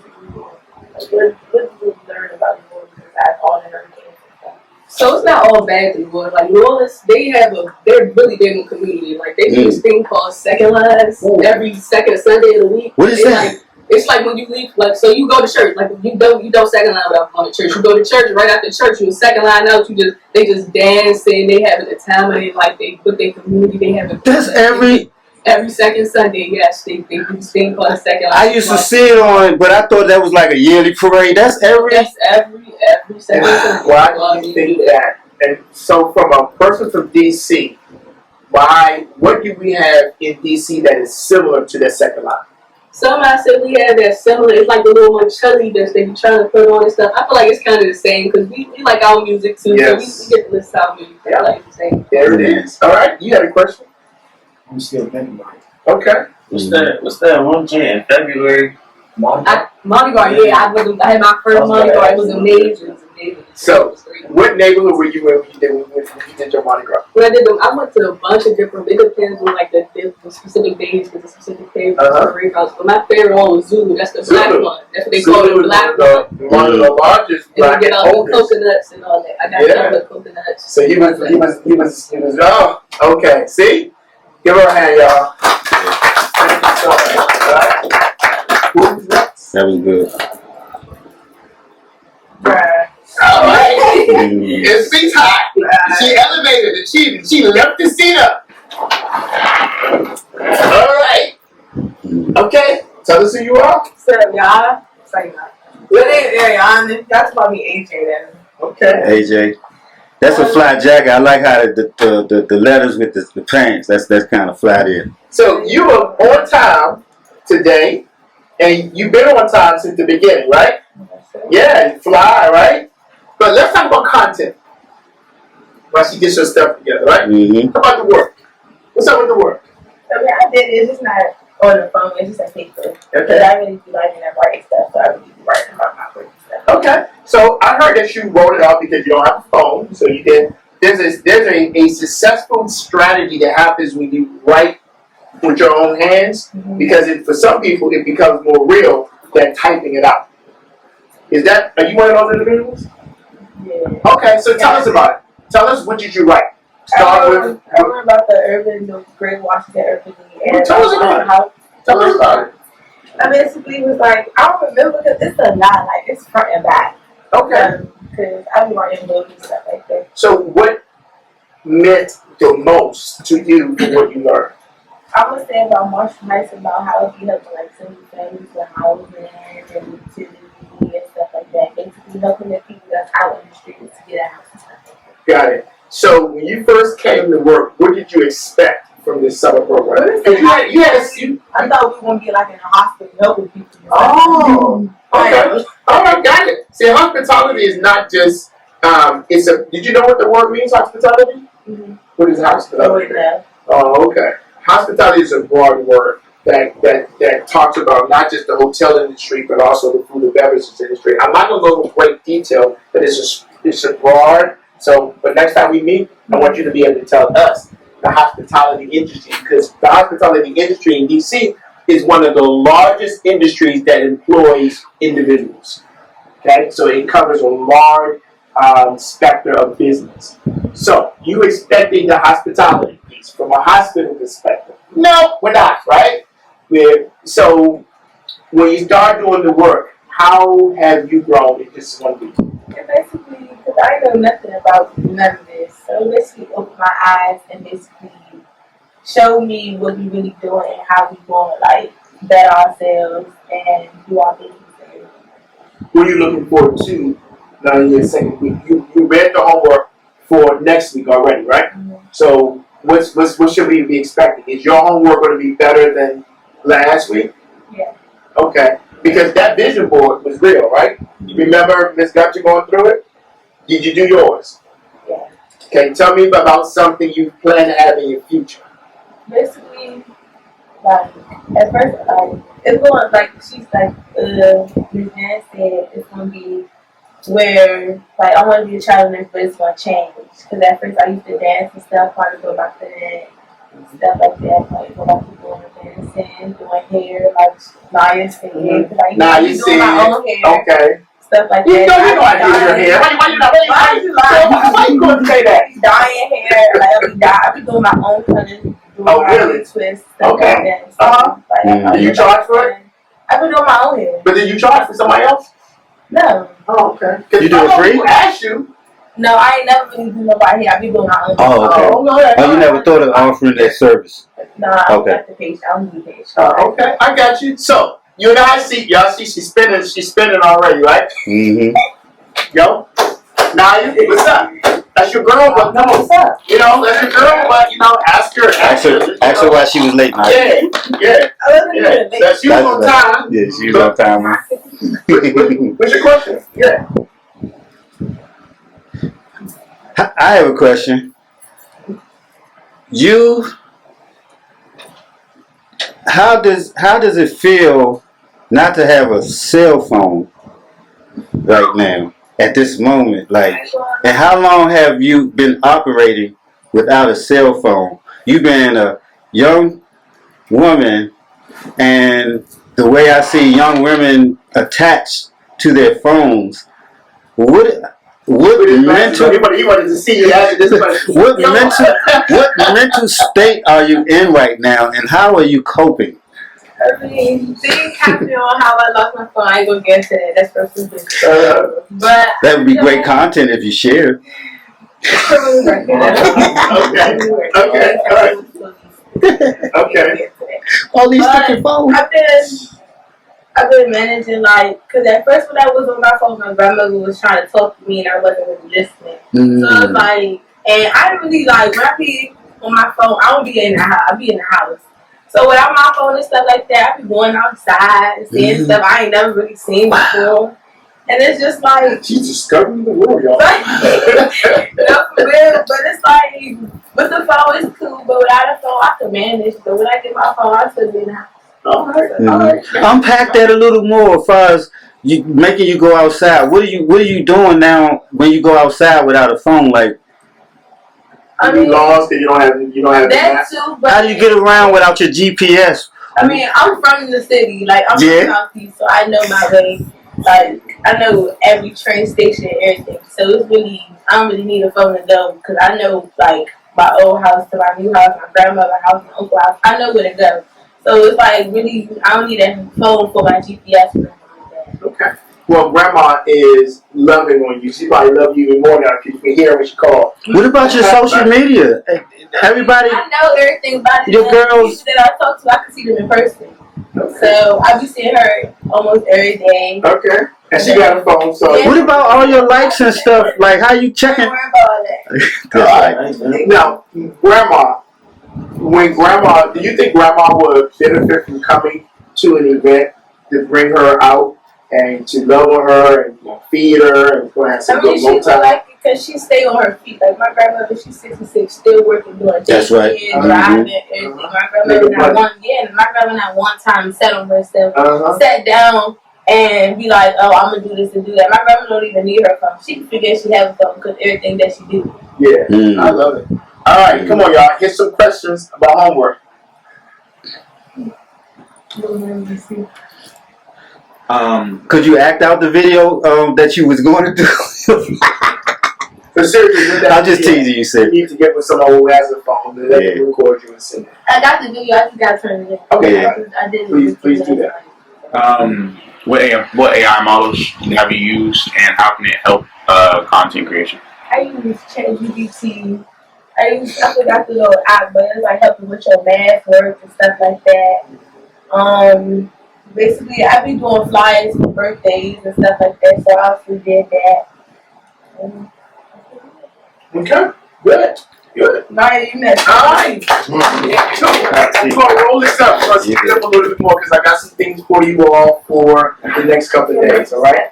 learn about New Orleans besides all the hurricanes and stuff? So it's not all bad in New Orleans. Like New Orleans, they're really big in the community. Like they do this thing called second lines every second Sunday of the week. What is that? Like, it's like when you leave, like, so you go to church, like you don't second line without going to church. You go to church, right after church, you second line out. They just dancing, they having a time, and like they with their community, they having. That's every second Sunday. Yes, they do this thing called a second line. I used to see it on, but I thought that was like a yearly parade. That's every every second Sunday. Why do you think that? And so, from a person from DC, what do we have in DC that is similar to that second line? Some I said we have that similar. It's like the little Moncelli that they be trying to put on and stuff. I feel like it's kind of the same because we like our music too. Yes. So we get to listen to our music. Yeah. Like the same. There it is. All right, you had a question? I'm still thinking about it. Okay. What's that one jam in February? Mardi Gras, yeah. I had my first Mardi Gras. It was amazing. So, what neighborhood were you in when you did your Mardi Gras? When I went to a bunch of different. It depends on like the specific days with the specific favorites or rave house. But my favorite one was Zulu. That's the black one. That's what they call it, the black one. One of the largest black and you get all the coconuts and all that. I got all the coconuts. So he was. Oh, okay. See, give her a hand, y'all. Thank you so much. All right. Who's next? That was good. All right. It's Beats hot. She elevated it. She left the seat up. All right. Okay. Tell us who you are. So y'all, say that. Your name Ariana. That's about me, AJ. Then. Okay. AJ. That's a fly jacket. I like how the letters with the pants. That's kind of fly there. So you were on time today, and you've been on time since the beginning, right? Yeah, you fly, right? But let's talk about content. While she gets her stuff together, right? Mm-hmm. How about the work? What's up with the work? I mean, I did it. It's just not on the phone. It's just a paper. But I really do like that writing stuff, so I really do writing about my work and stuff. Okay. So I heard that you wrote it out because you don't have a phone. So you did. There's a successful strategy that happens when you write with your own hands, because for some people it becomes more real than typing it out. Are you one of those individuals? Yeah. Okay, so tell us about it. Tell us, what did you write? I learned about the Great Washington Urban area. Tell us about it. Tell us about it. I basically was like, I don't remember because it's a lot, like it's front and back. Okay. Because I've been writing books and stuff like that. So what meant the most to you for what you learned? I was saying about Marshall Heights, about how he helped like single families with housing and utility and stuff like that. Basically helping the people that's out in the streets to get a house and stuff like that. Got it. So when you first came to work, what did you expect from this summer program? I thought we were going to be like in a hospital helping people. Oh, okay. All right, got it. See, hospitality is not just, did you know what the word means, hospitality? Mm-hmm. What is hospitality? Yeah. Oh, okay. Hospitality is a broad word that talks about not just the hotel industry, but also the food and beverages industry. I'm not going to go into great detail, but it's a broad. So, but next time we meet, I want you to be able to tell us the hospitality industry, because the hospitality industry in DC is one of the largest industries that employs individuals. Okay, so it covers a large spectrum of business. So, you expecting the hospitality piece from a hospital perspective? No, we're not, right? So, when you start doing the work, how have you grown in just 1 week? Basically, because I know nothing about none of this, so basically opened my eyes and basically showed me what we really doing and how we going to like better ourselves and do our business. What are you looking forward to now in your second week? You read the homework for next week already, right? Mm-hmm. So what should we be expecting? Is your homework going to be better than last week? Yeah. Okay. Because that vision board was real, right? Remember Miss Gutcher going through it? Did you do yours? Yeah. Okay, tell me about something you plan to have in your future. Basically, like, at first, like, it's going, like, she's like, Miss Nan said it's going to be where, like, I want to be a child nurse, but it's going to change. Because at first I used to dance and stuff, part of go back to that, stuff like that, like, go back to doing dancing, doing hair, like, Naya said, because I used to be doing my own hair, okay. stuff like You that. know I did your hair. Why you going to say that? Dyeing hair, like, I be doing my own colors, doing my really? own twists, stuff Okay. like that. So, like, Did you charge for it? I be doing my own hair. But did you charge for somebody else? No. Oh, okay. You do it free? People ask you. No, I ain't never really do nobody hair. I be doing my own. Oh, okay. Oh, you never thought of offering that service? No, I don't got the page. I don't do the page. Okay, I got you. So you and I see, y'all see, she's spinning already, right? Mm-hmm. Yo, Naya, what's up? That's your girl, but no, what's up? You know, that's your girl, but you know, ask her why she was late, Naya. Yeah. That she was on time. Yeah, she was on time, man. What's your question? Yeah. I have a question. How does it feel not to have a cell phone right now at this moment? Like, and how long have you been operating without a cell phone? You've been a young woman, and the way I see young women attached to their phones, what mental? He wanted to see you after this question. What mental state are you in right now, and how are you coping? I mean, things happen on how I lost my phone. I ain't gonna get into that. That's personal business. But That would be great content if you shared. Okay. All these different phones. I've been managing, like, because at first when I was on my phone, my grandmother was trying to talk to me and I wasn't really listening. So it's like, and I don't really, like, when I be on my phone, I don't be in the house. I be in the house. So without my phone and stuff like that, I be going outside and seeing stuff I ain't never really seen before. And it's just like, she's discovering the world, y'all. No, for real, but it's like, with the phone is cool, but without a phone I can manage. But when I get my phone, I still be in the house. All right. Unpack that a little more as far as making you go outside. What are you doing now when you go outside without a phone? Like, I mean, lost and you don't have that too. But how do you get around without your GPS? I mean, I'm from the city. Like, I'm from Southeast, so I know my way. Like, I know every train station and everything. So it's really, I don't really need a phone to go because I know, like, my old house to my new house, my grandmother's house, my uncle's house. I know where to go. So it's like, really, I don't need a phone for my GPS or anything like that. Okay. Well, Grandma is loving on you. She probably loves you even more now because you can hear when she calls. What about your social media? Everybody, I know everything about it. Your girls that I talk to, I can see them in person. Okay. So I be seeing her almost every day. Okay. And she got a phone, so. Yeah. What about all your likes and stuff? Like, how you checking? Don't worry about that. Now, Grandma, do you think Grandma would benefit from coming to an event to bring her out and to love on her and feed her and have some good she time? would like it because she stay on her feet. Like my grandmother, she's 66, still working, doing That's right. driving, everything. My grandmother not one time sat on herself, sat down and be like, oh, I'm gonna do this and do that. My grandma don't even need her phone. She forgets she has a phone because everything that she do. Yeah, I love it. All right, come on, y'all. Here's some questions about homework. Could you act out the video that you was going to do? For seriously, I'm just teasing you, sir. You need to get with someone who has a phone and let them record you and send it. I got the video. I just got to turn it in. Okay, I did. Please do that. What AI models have you used, and how can it help content creation? I use ChatGPT. I forgot the little app, but it's like helping with your math work and stuff like that. Basically, I be doing flyers for birthdays and stuff like that, so I also did that. Okay, good. Good. Naya, you next. All right. Yeah, cool. I'm going to roll this up. Let's speed up a little bit more because I got some things for you all for the next couple of days, all right?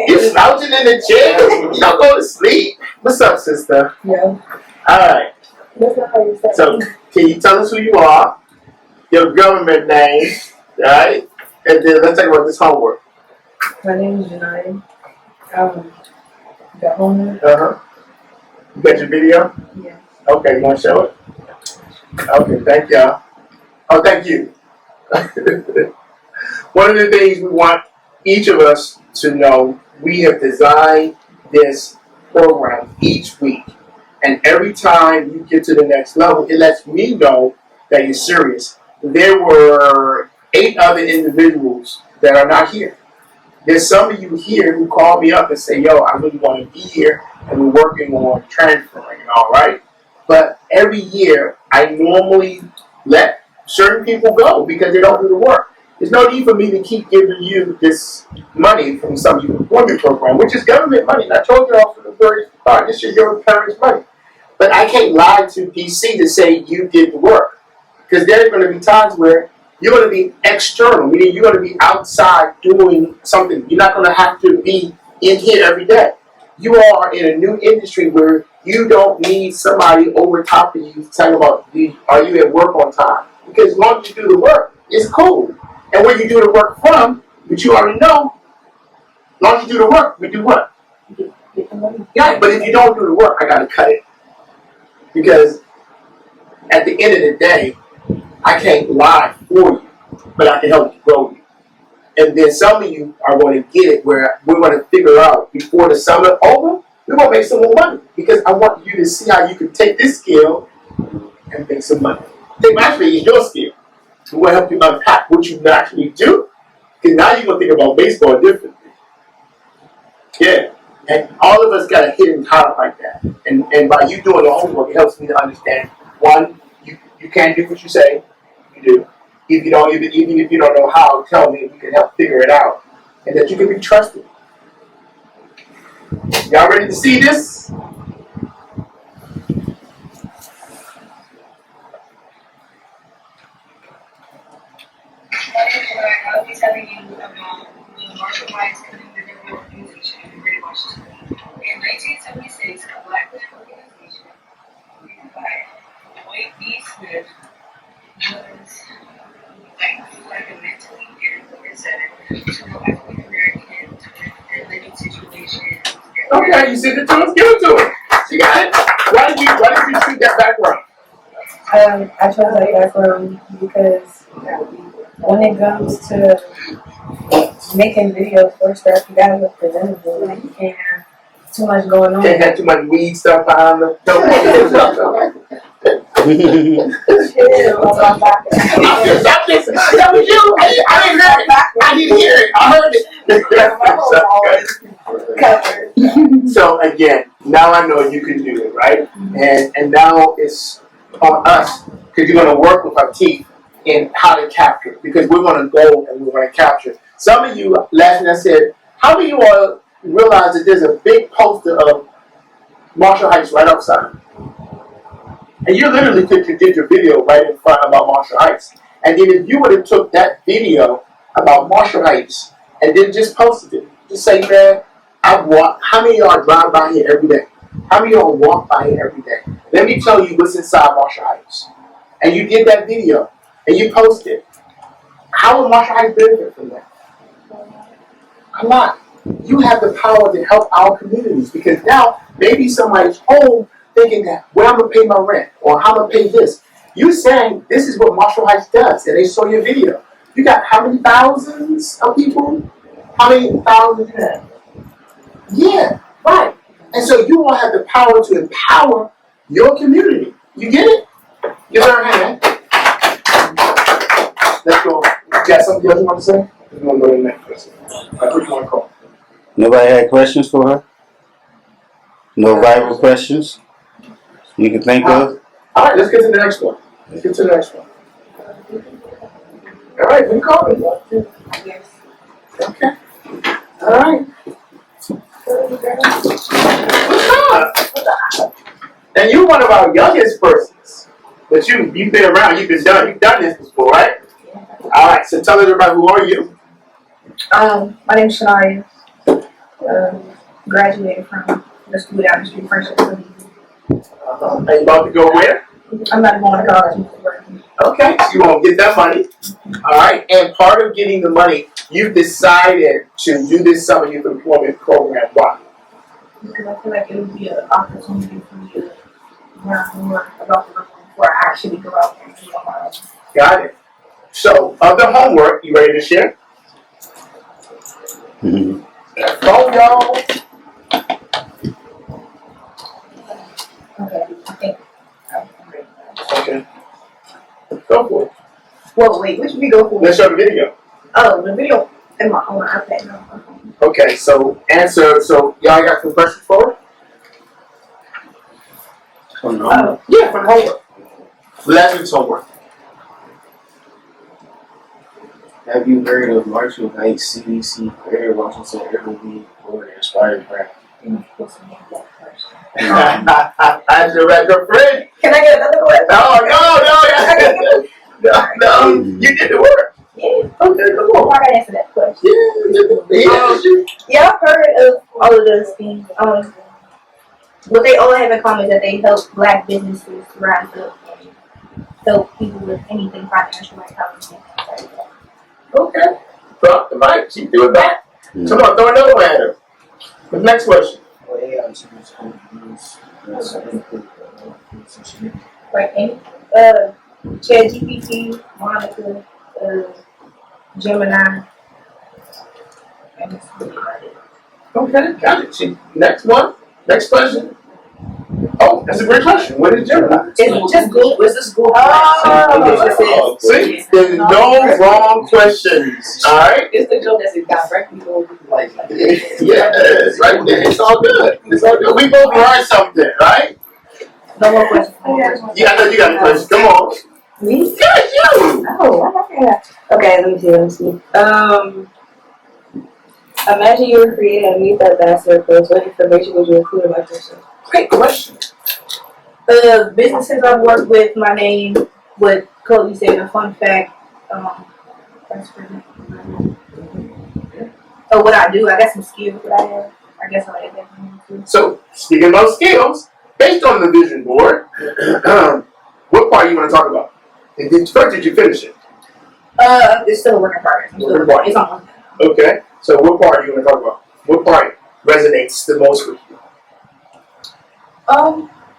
You're slouching in the chair. You don't go to sleep. What's up, sister? Yeah. All right. That's not how you say So, can you tell us who you are, your government name, all right? And then let's talk about this homework. My name is Janaya. The owner. Uh-huh. You got your video? Yeah. Okay, you want to show it? Okay, thank y'all. Oh, thank you. One of the things we want each of us to know, we have designed this program each week. And every time you get to the next level, it lets me know that you're serious. There were 8 other individuals that are not here. There's some of you here who call me up and say, yo, I really want to be here, and we're working on transferring and all right. But every year, I normally let certain people go because they don't do the work. There's no need for me to keep giving you this money from some youth employment program, which is government money. And I told you all from the very start, this is your parents' money. But I can't lie to DC to say you did the work. Because there's going to be times where you're going to be external, meaning you're going to be outside doing something. You're not going to have to be in here every day. You are in a new industry where you don't need somebody over top of you talking about, are you at work on time? Because as long as you do the work, it's cool. And where you do the work from, which you already know, as long as you do the work, we do what? Yeah, but if you don't do the work, I got to cut it. Because at the end of the day, I can't lie for you, but I can help you grow you. And then some of you are going to get it where we're going to figure out before the summer over, we're going to make some more money. Because I want you to see how you can take this skill and make some money. Actually, it's your skill. We want to help you unpack what you naturally do. Because now you're going to think about baseball differently. Yeah. And all of us got a hidden talent like that. And by you doing the homework, it helps me to understand, one, you can do what you say. You do. If you don't, even if you don't know how, tell me. We can help figure it out. And that you can be trusted. Y'all ready to see this? I'll be telling you about the Marshall community organization in Greater Washington. In 1976, a Black led organization led by Dwight D. Smith was like a mentally ill center to help African Americans with their living situations. Okay, you see the tools? Give it to her. She got it. Why did you choose that background? I chose that background because when it comes to making videos for stuff, you gotta look presentable. Like, you can't have too much going on. Can't have too much weed stuff behind the That was you. I didn't hear it. I didn't hear it. I heard it. So again, now I know you can do it, right? And now it's on us because you're going to work with our team in how to capture it, because we're going to go and we're going to capture it. Some of you, last night I said, how many of you all realize that there's a big poster of Marshall Heights right outside? And you literally did your video right in front about Marshall Heights. And then if you would have took that video about Marshall Heights and then just posted it, just say, man, how many of y'all drive by here every day? How many of y'all walk by here every day? Let me tell you what's inside Marshall Heights. And you did that video and you post it. How would Marshall Heights benefit from that? A lot. You have the power to help our communities, because now maybe somebody's home thinking that, where I'm going to pay my rent or how I'm going to pay this. You saying this is what Marshall Heights does, and they saw your video. You got how many thousands of people? How many thousands you have? Yeah, right. And so you all have the power to empower your community. You get it? Give her a hand. Let's go. You got something else you want to say? You want to go to the next person? Who you want to call? Nobody had questions for her? No viral questions you can think of? All right, let's get to the next one. All right, who called it? Yes. Okay. All right. What's up? Now you're one of our youngest persons, but you've been around, you've done this before, right? All right. So tell everybody, who are you? My name's Shania. Graduated from the school down the street, Friendship. Are you about to go where? I'm not going to college. I'm just working. Okay, so you won't get that money. All right, and part of getting the money, you've decided to do this summer youth employment program. Why? Because I feel like it would be an opportunity for me to learn more about the work before I actually go out there and do on my own. Got it. So, of the homework, you ready to share? Mhm. Phone, y'all. Okay, I think I'm ready. Okay. Go for it. Well, wait, which we go for? Let's show the video. Oh, the video on my iPad now. Okay, so answer. So, y'all got some questions for it? Yeah, from homework. Let's do homework. Have you heard of Marshall Heights CDC, Greater Washington Urban League, or the Inspired Craft? As your regular friend. Can I get another question? No, you did the work. Yeah. Okay, come on. I gotta answer that question. Yeah. Y'all heard of all of those things? What they all have in common is that they help Black businesses rise up and help people with anything financial, like housing. Okay. Drop the mic. She threw it back. Come on, throw another one at her. The next question. Like any ChatGPT, Monica, Gemini. And that's really about it. Okay, got it. Next one. Next question. Oh, that's a great question. What is Gemini? It's just Google. It's just Google. Oh, see, there's no wrong questions. All right. It's the joke that's directly over like Yes, right there. It's all good. It's all good. We both learned something, right? No more questions. Yeah, I know you got a question. Come on. Me? Yes, you. Oh, okay. Let me see. Imagine you were creating a meet ambassador post. What information would you include about yourself? Great question. Businesses I've worked with, my name, what Cody said, a fun fact. That's pretty much. So what I do, I got some skills that I have. I guess I'll add that too. So, speaking about skills, based on the vision board, what part you want to talk about? First, did you finish it? It's still a work in progress. It's almost done. Okay. So, what part you want to talk about? What part resonates the most with you?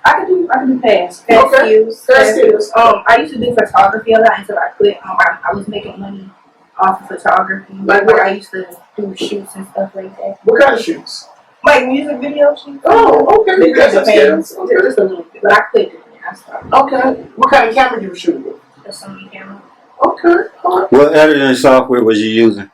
I can do past Okay. skills. I used to do photography a lot until I quit. I was making money off of photography. Like what? I used to do shoots and stuff like that. What kind of shoots? Like music video shoots. Oh, okay. You got some skills. Okay. Just a little bit, but I quit doing it. I stopped. Okay. What kind of camera you were shooting with? The Sony camera. Okay. All right. What editing software was you using?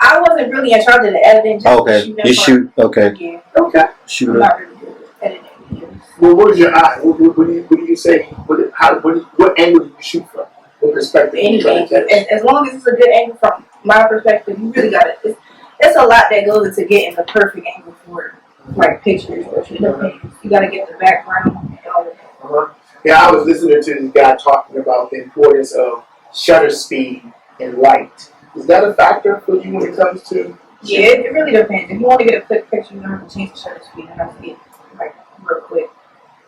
I wasn't really in charge of the editing. Just Okay, you shoot. Okay, Yeah. Okay. I'm shoot. not really good at editing videos. Well, what was your eye? What do you say? What angle did you shoot from? What perspective? Any angle. As long as it's a good angle from my perspective, you really got it. It's a lot that goes into getting the perfect angle for like pictures or shit. You got to get the background and all of that. Uh-huh. Yeah, I was listening to this guy talking about the importance of shutter speed and light. Is that a factor for you when it comes to? Yeah, it really depends. If you want to get a quick picture, you don't have to change the shutter speed. You have to get like real quick.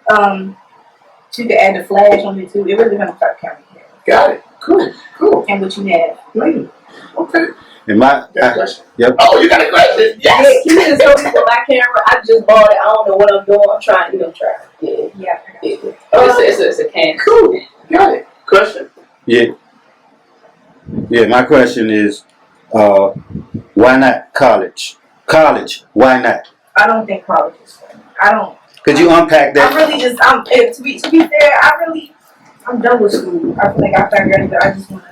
You can add the flash on it too. It really depends on what camera you have. Got it. Cool. And what you have. Okay. And my, Got a question? yep. Oh, you got a question? Yes. Can you just tell me for my camera? I just bought it. I don't know what I'm doing. I'm trying to try. Yeah. It's a can. Cool. Got it. Question? Yeah. My question is, why not college? College, why not? I don't think college is fun. I don't. Could you unpack that? I really just. To be fair, I'm done with school. I feel like I graduated. I just want to.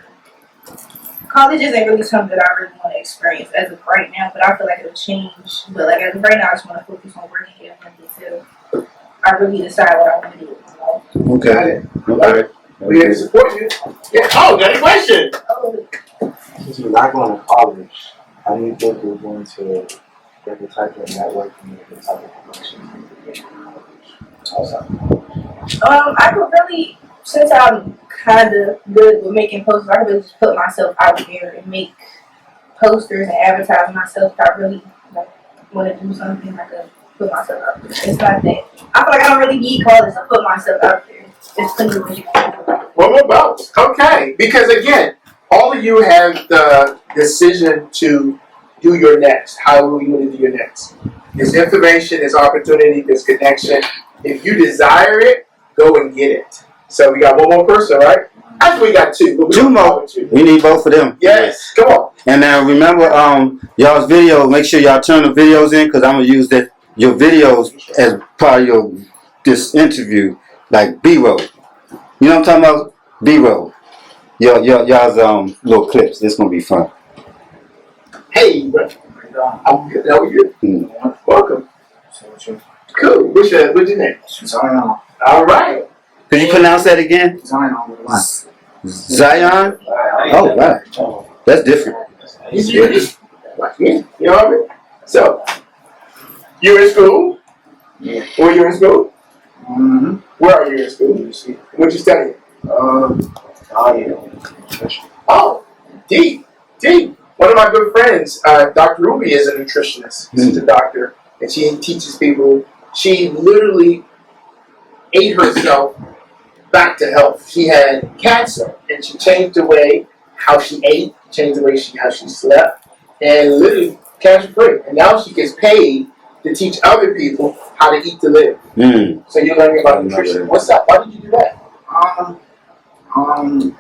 College isn't really something that I really want to experience as of right now, but I feel like it'll change. But like as of right now, I just want to focus on working here until I really decide what I want to do with my life. Okay. We're here to support you. Yeah. Oh, got a question? Since you're not going to college, how do you think you're going to get the type of networking and the type of connections you get in college outside? I could really, since I'm kind of good with making posters, I could really just put myself out there and make posters and advertise myself. If I really want to do something, I could put myself out there. It's not that. I feel like I don't really need callers to put myself out there. It's plenty of ways. What about? Okay, because again, all of you have the decision to do your next. How are you going to do your next? There's information, there's opportunity, there's connection. If you desire it, go and get it. So we got one more person, right? Actually, we got two. But Two more. We need both of them. Yes, come on. And now remember, y'all's video. Make sure y'all turn the videos in, because I'm gonna use your videos as part of this interview, like B-roll. You know what I'm talking about? B-roll. Y'all's little clips. It's gonna be fun. Hey, bro. I'm good. How are you? Welcome. Cool. What's your name? Zion. All right. Could you pronounce that again? Zion. Zion? Oh, wow. That's different. He's unique. Like me. You know what I mean? So, you're in school? Yeah. Where you in school? Mm-hmm. Where are you in school? What you studying? Oh, deep. One of my good friends, Dr. Ruby, is a nutritionist. She's a doctor, and she teaches people. She literally ate herself back to health. She had cancer, and she changed the way how she ate, changed the way how she slept, and literally cancer free. And now she gets paid to teach other people how to eat to live. So you're learning about nutrition. What's up? Why did you do that?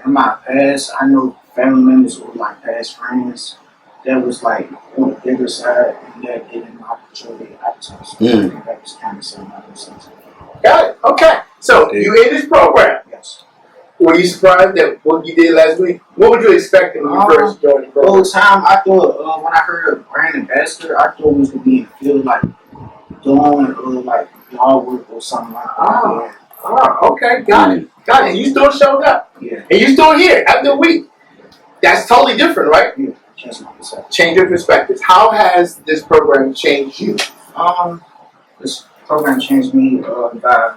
In my past, I know family members or like past friends that was like on the bigger side and that didn't control the appetite. So that was kind of something. Got it. Okay. So you in this program? Yes. Were you surprised at what you did last week? What would you expect when you first joined the program? All the time, I thought when I heard of brand ambassador, I thought it was gonna be in the field like doing like yard work or something like that. Okay, got it. And you still showed up. Yeah. And you still here after a week. That's totally different, right? Yeah. Change my perspective. Change your perspectives. How has this program changed you? This program changed me by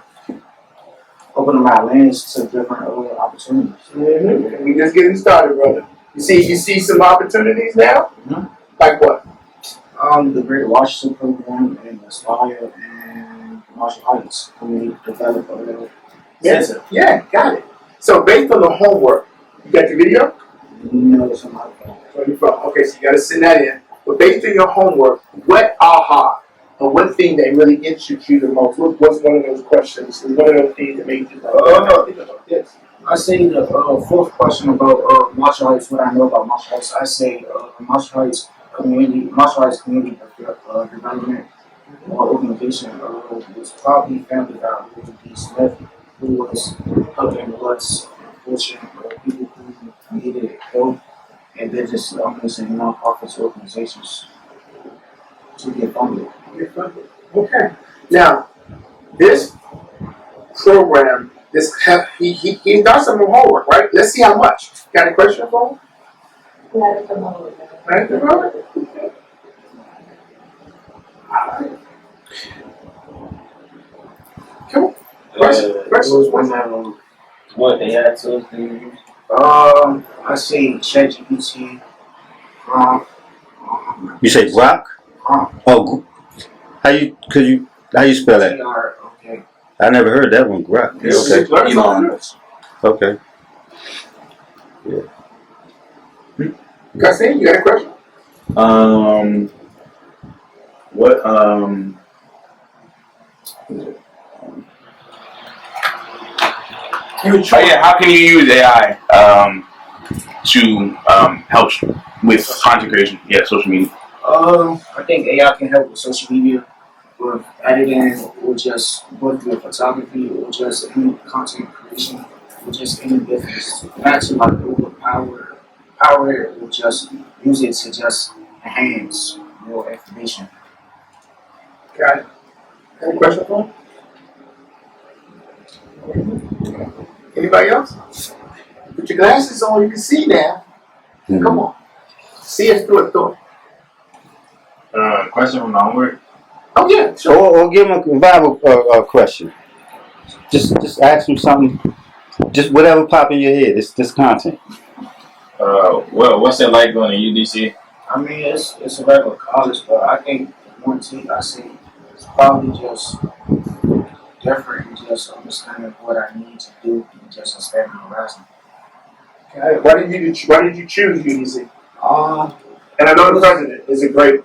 opening my lens to different opportunities. Mm-hmm. We just getting started, brother. You see some opportunities now? Mm-hmm. Like what? The Greater Washington program and Aspire and Marshall Heights community development. Yeah, got it. So based on the homework, you got your video? No, it's on my phone. Okay, so you got to send that in. But based on your homework, what aha or what thing that really interests you the most? What's one of those questions? One of those things that made you think about this? I say the fourth question about Marshall Heights, what I know about Marshall Heights, I say Marshall Heights community development organization was probably founded by William D. Smith, who was helping less unfortunate people who needed help, and they're just non-profit organizations to get funded. Okay. Now, this program, he does some homework, right? Let's see how much. Got a question for him? Not at the moment. Right, brother? Alright. Cool. Questions? What they had tools do you use? I say ChatGPT. You say Grok? Oh, how you spell that? Okay. I never heard that one. Grok. Okay. Yeah. Gussie, you got a question? How can you use AI to help with content creation? Yeah, social media. I think AI can help with social media, with editing, or just with photography, or just any content creation, or just any business. Not to like overpower it, or just use it to just enhance more information. Got it. Any question for him? Anybody else? Put your glasses on, you can see now. Come on. See us through a door. Question from the homework? Oh, yeah, sure. Or give them a Bible question. just ask them something. Just whatever pop in your head. It's this content. Well, what's it like going to UDC? I mean, it's a regular college, but I think one thing I see is probably just different and just understanding what I need to do and just expanding my horizon. Okay. Why did you choose UDC? And I know the president is a great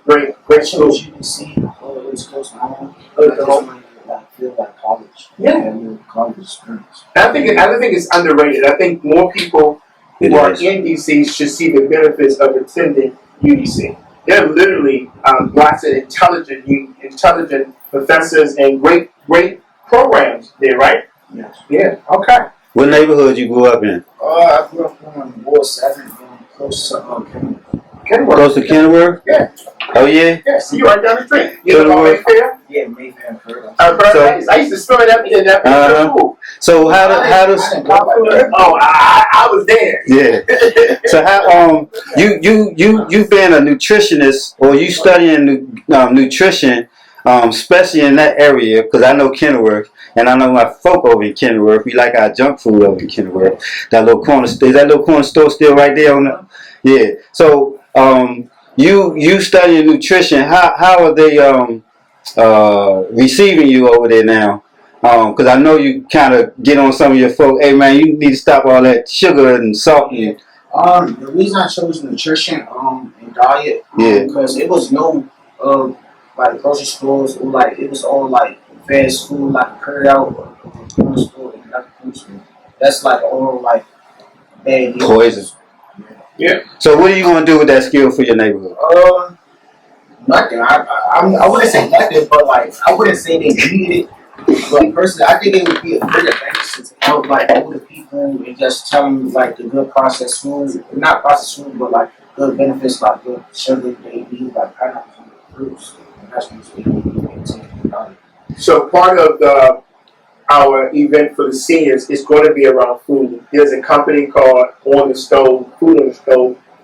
school. UDC, it was close to home. I just wanted to feel like college. Yeah. And college experience. I think it's underrated. I think more people who are in DC should see the benefits of attending UDC. There are literally lots of intelligent professors and great programs there, right? Yes. Yeah. Okay. What neighborhood you grew up in? I grew up on Ward 7, close to Kenwood. Kenworth. Close to Kenworth? Yeah. Oh yeah? Yes, you right down the street. You know about Mayfair? Yeah, Mayfair. I used to spell it up in that school. So how does I was there. yeah. So how you being a nutritionist or you studying nutrition, especially in that area, because I know Kenworth and I know my folk over in Kenworth. We like our junk food over in Kenworth. That little corner store, is that little corner store still right there on the? Yeah. So you studying nutrition. How are they receiving you over there now? Because I know you kind of get on some of your folk. Hey man, you need to stop all that sugar and salt. Yeah. The reason I chose nutrition and diet, because it was no like grocery stores or like it was all like fast food, like carry out or corner store and not food store. That's like all like bad poison. Yeah. So what are you gonna do with that skill for your neighborhood? Nothing. I wouldn't say nothing, but like I wouldn't say they needed it. But personally, I think it would be a great advantage to help like older people and just tell them like the good processed food, not processed food, but like good benefits like good sugar they need, like pineapples and fruits and vegetables they need. So part of our event for the seniors is going to be around food. There's a company called Food on the Stove,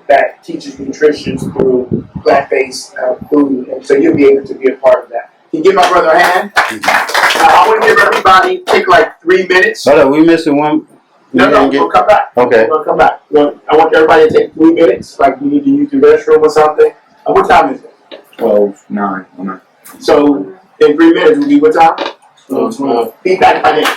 that teaches nutrition through plant-based food, and so you'll be able to be a part of that. Can you give my brother a hand? I want to give everybody take like 3 minutes. Hold on, we missing one. No, we'll come back. Okay. We'll come back. I want everybody to take 3 minutes, like we need to use the restroom or something. What time is it? 12:09. So in 3 minutes will be what time? Be back by then.